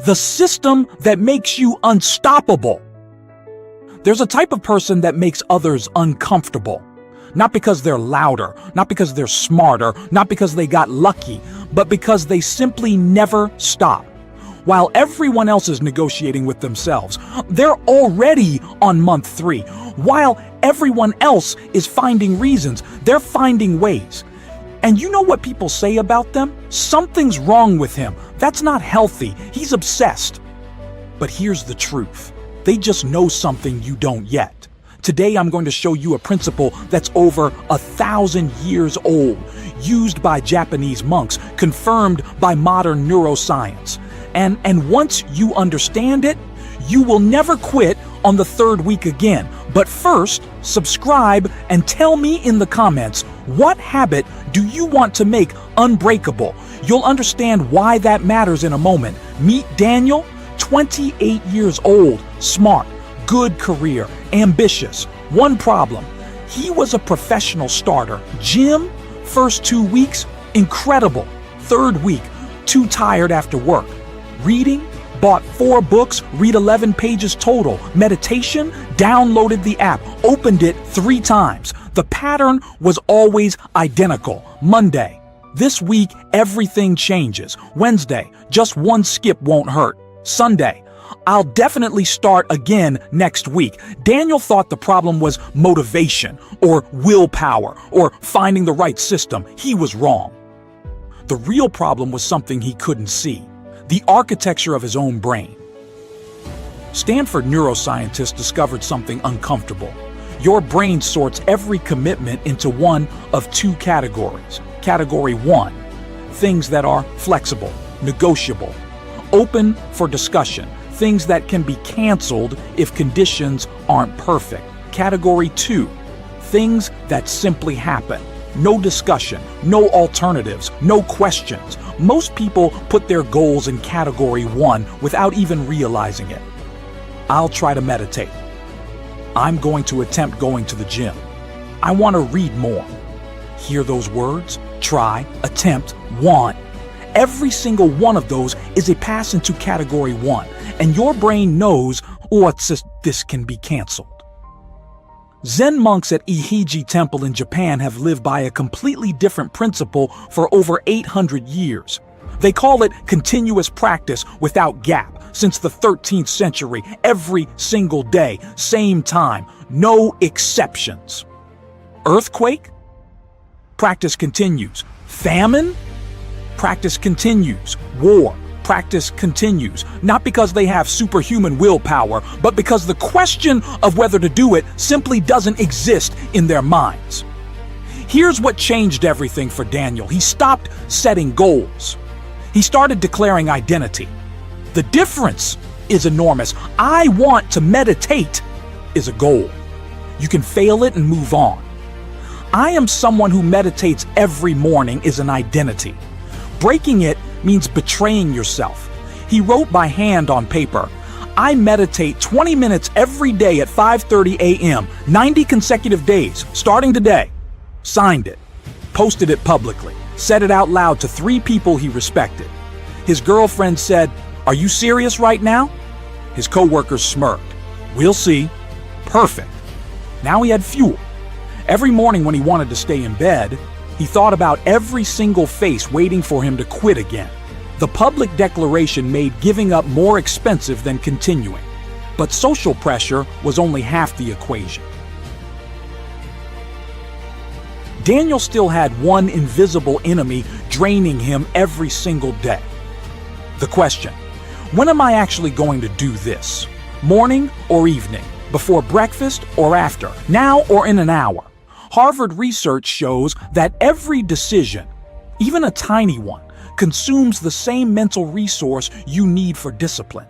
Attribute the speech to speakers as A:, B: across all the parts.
A: The system that makes you unstoppable. There's a type of person that makes others uncomfortable. Not because they're louder, not because they're smarter, not because they got lucky, but because they simply never stop. While everyone else is negotiating with themselves, they're already on month 3. While everyone else is finding reasons, they're finding ways. And you know what people say about them? Something's wrong with him. That's not healthy. He's obsessed. But here's the truth. They just know something you don't yet. Today I'm going to show you a principle that's over 1,000 years old, used by Japanese monks, confirmed by modern neuroscience. And once you understand it, you will never quit on the 3rd week again. But first, subscribe and tell me in the comments, what habit do you want to make unbreakable? You'll understand why that matters in a moment. Meet Daniel, 28 years old, smart, good career, ambitious. One problem, he was a professional starter. Gym, first 2 weeks, incredible. 3rd week, too tired after work. Reading, bought 4 books, read 11 pages total. Meditation, downloaded the app, opened it 3 times. The pattern was always identical. Monday, this week everything changes. Wednesday, just 1 skip won't hurt. Sunday, I'll definitely start again next week. Daniel thought the problem was motivation or willpower or finding the right system. He was wrong. The real problem was something he couldn't see. The architecture of his own brain. Stanford neuroscientists discovered something uncomfortable. Your brain sorts every commitment into one of 2 categories. Category 1, things that are flexible, negotiable, open for discussion, things that can be canceled if conditions aren't perfect. Category 2, things that simply happen. No discussion, no alternatives, no questions. Most people put their goals in category 1 without even realizing it. I'll try to meditate. I'm going to attempt going to the gym. I want to read more. Hear those words? Try, attempt, want. Every single one of those is a pass into category 1, and your brain knows, this can be canceled. Zen monks at Ihiji Temple in Japan have lived by a completely different principle for over 800 years. They call it continuous practice without gap. Since the 13th century, every single day, same time, no exceptions. Earthquake? Practice continues. Famine? Practice continues. War? Practice continues. Not because they have superhuman willpower, but because the question of whether to do it simply doesn't exist in their minds. Here's what changed everything for Daniel. He stopped setting goals. He started declaring identity. The difference is enormous. I want to meditate is a goal. You can fail it and move on. I am someone who meditates every morning is an identity. Breaking it means betraying yourself. He wrote by hand on paper, I meditate 20 minutes every day at 5:30 a.m., 90 consecutive days, starting today. Signed it, posted it publicly, said it out loud to 3 people he respected. His girlfriend said, "Are you serious right now?" His coworkers smirked. "We'll see." Perfect. Now he had fuel. Every morning when he wanted to stay in bed, he thought about every single face waiting for him to quit again. The public declaration made giving up more expensive than continuing. But social pressure was only half the equation. Daniel still had one invisible enemy draining him every single day. The question, when am I actually going to do this? Morning or evening? Before breakfast or after? Now or in an hour? Harvard research shows that every decision, even a tiny one, consumes the same mental resource you need for discipline.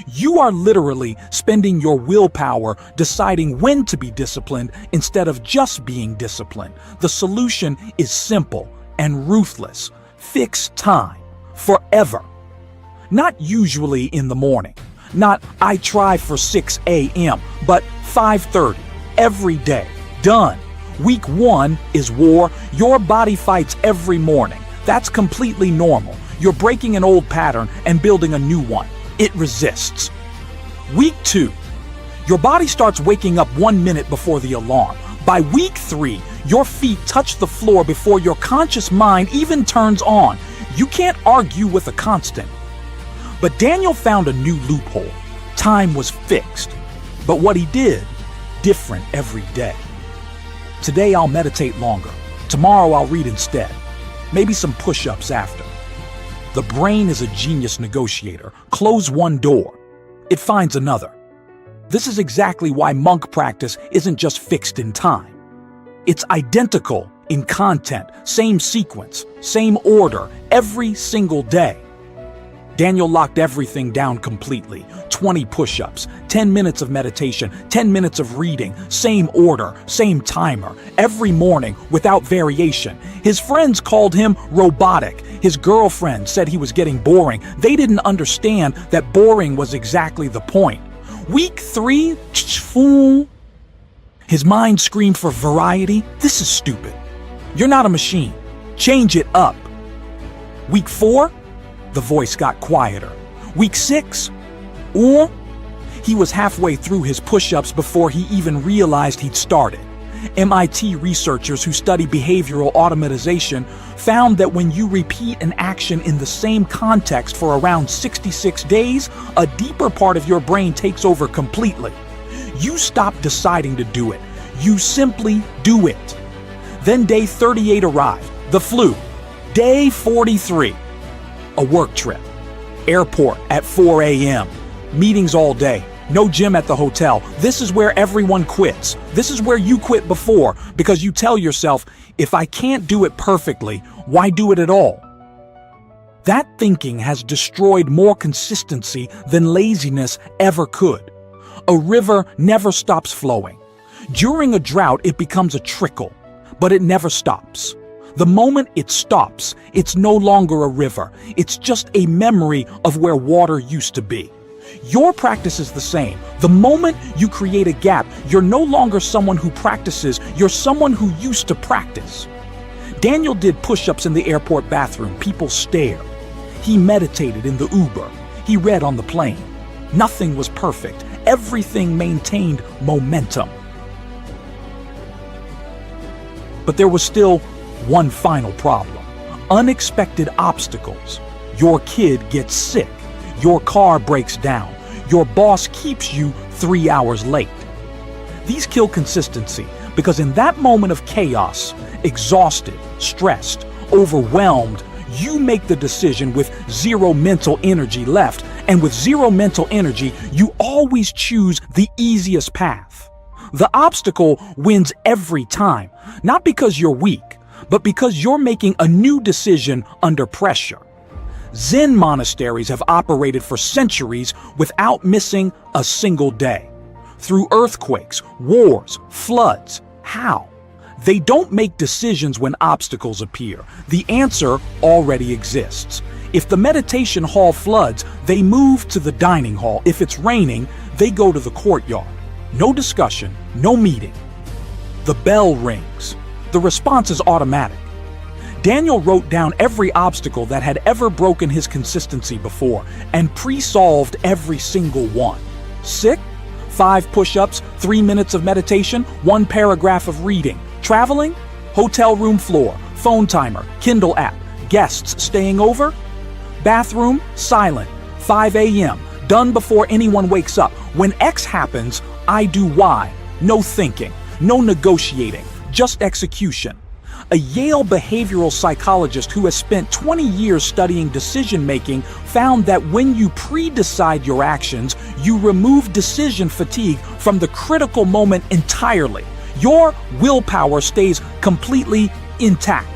A: You are literally spending your willpower deciding when to be disciplined instead of just being disciplined. The solution is simple and ruthless. Fix time. Forever. Not usually in the morning. Not I try for 6 a.m., but 5:30. Every day. Done. Week 1 is war. Your body fights every morning. That's completely normal. You're breaking an old pattern and building a new one. It resists. Week 2. Your body starts waking up 1 minute before the alarm. By week 3, your feet touch the floor before your conscious mind even turns on. You can't argue with a constant. But Daniel found a new loophole. Time was fixed. But what he did, different every day. Today I'll meditate longer. Tomorrow I'll read instead. Maybe some push-ups after. The brain is a genius negotiator. Close one door, it finds another. This is exactly why monk practice isn't just fixed in time. It's identical in content, same sequence, same order, every single day. Daniel locked everything down completely. 20 push-ups, 10 minutes of meditation, 10 minutes of reading, same order, same timer, every morning without variation. His friends called him robotic. His girlfriend said he was getting boring. They didn't understand that boring was exactly the point. Week 3, fool. His mind screamed for variety. This is stupid. You're not a machine. Change it up. Week 4, the voice got quieter. Week 6, he was halfway through his push-ups before he even realized he'd started. MIT researchers who study behavioral automatization found that when you repeat an action in the same context for around 66 days, a deeper part of your brain takes over completely. You stop deciding to do it. You simply do it. Then day 38 arrived, the flu. Day 43, a work trip. Airport at 4 a.m. Meetings all day. No gym at the hotel. This is where everyone quits. This is where you quit before, because you tell yourself, if I can't do it perfectly, why do it at all? That thinking has destroyed more consistency than laziness ever could. A river never stops flowing. During a drought, it becomes a trickle, but it never stops. The moment it stops, it's no longer a river. It's just a memory of where water used to be. Your practice is the same. The moment you create a gap, you're no longer someone who practices, you're someone who used to practice. Daniel did push-ups in the airport bathroom. People stared. He meditated in the Uber. He read on the plane. Nothing was perfect. Everything maintained momentum. But there was still one final problem. Unexpected obstacles. Your kid gets sick. Your car breaks down. Your boss keeps you 3 hours late. These kill consistency because in that moment of chaos, exhausted, stressed, overwhelmed, you make the decision with zero mental energy left. And with zero mental energy, you always choose the easiest path. The obstacle wins every time, not because you're weak, but because you're making a new decision under pressure. Zen monasteries have operated for centuries without missing a single day. Through earthquakes, wars, floods. How? They don't make decisions when obstacles appear. The answer already exists. If the meditation hall floods, they move to the dining hall. If it's raining, they go to the courtyard. No discussion, no meeting. The bell rings. The response is automatic. Daniel wrote down every obstacle that had ever broken his consistency before and pre-solved every single one. Sick? 5 push-ups, 3 minutes of meditation, 1 paragraph of reading. Traveling? Hotel room floor, phone timer, Kindle app. Guests staying over? Bathroom? Silent. 5 a.m. Done before anyone wakes up. When X happens, I do Y. No thinking, no negotiating, just execution. A Yale behavioral psychologist who has spent 20 years studying decision-making found that when you pre-decide your actions, you remove decision fatigue from the critical moment entirely. Your willpower stays completely intact.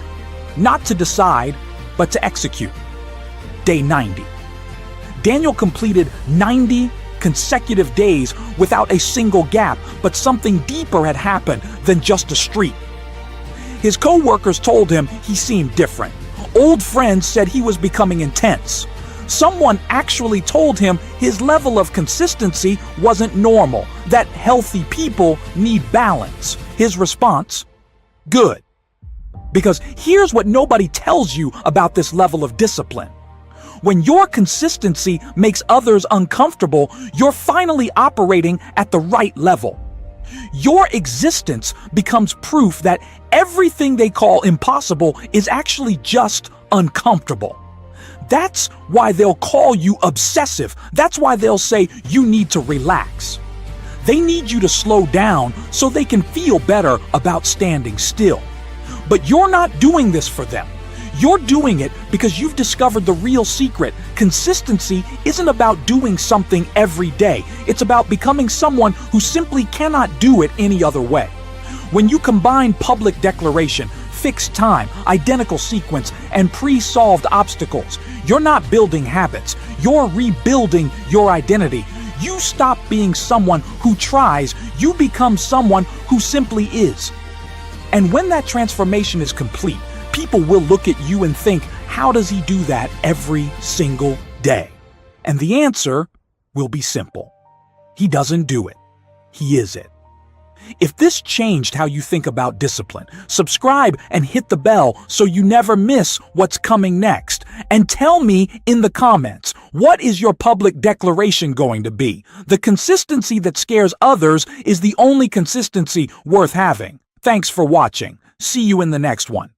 A: Not to decide, but to execute. Day 90. Daniel completed 90 consecutive days without a single gap, but something deeper had happened than just a streak. His co-workers told him he seemed different. Old friends said he was becoming intense. Someone actually told him his level of consistency wasn't normal, that healthy people need balance. His response? Good. Because here's what nobody tells you about this level of discipline. When your consistency makes others uncomfortable, you're finally operating at the right level. Your existence becomes proof that everything they call impossible is actually just uncomfortable. That's why they'll call you obsessive. That's why they'll say you need to relax. They need you to slow down so they can feel better about standing still. But you're not doing this for them. You're doing it because you've discovered the real secret. Consistency isn't about doing something every day. It's about becoming someone who simply cannot do it any other way. When you combine public declaration, fixed time, identical sequence, and pre-solved obstacles, you're not building habits. You're rebuilding your identity. You stop being someone who tries. You become someone who simply is. And when that transformation is complete, people will look at you and think, how does he do that every single day? And the answer will be simple. He doesn't do it. He is it. If this changed how you think about discipline, subscribe and hit the bell so you never miss what's coming next. And tell me in the comments, what is your public declaration going to be? The consistency that scares others is the only consistency worth having. Thanks for watching. See you in the next one.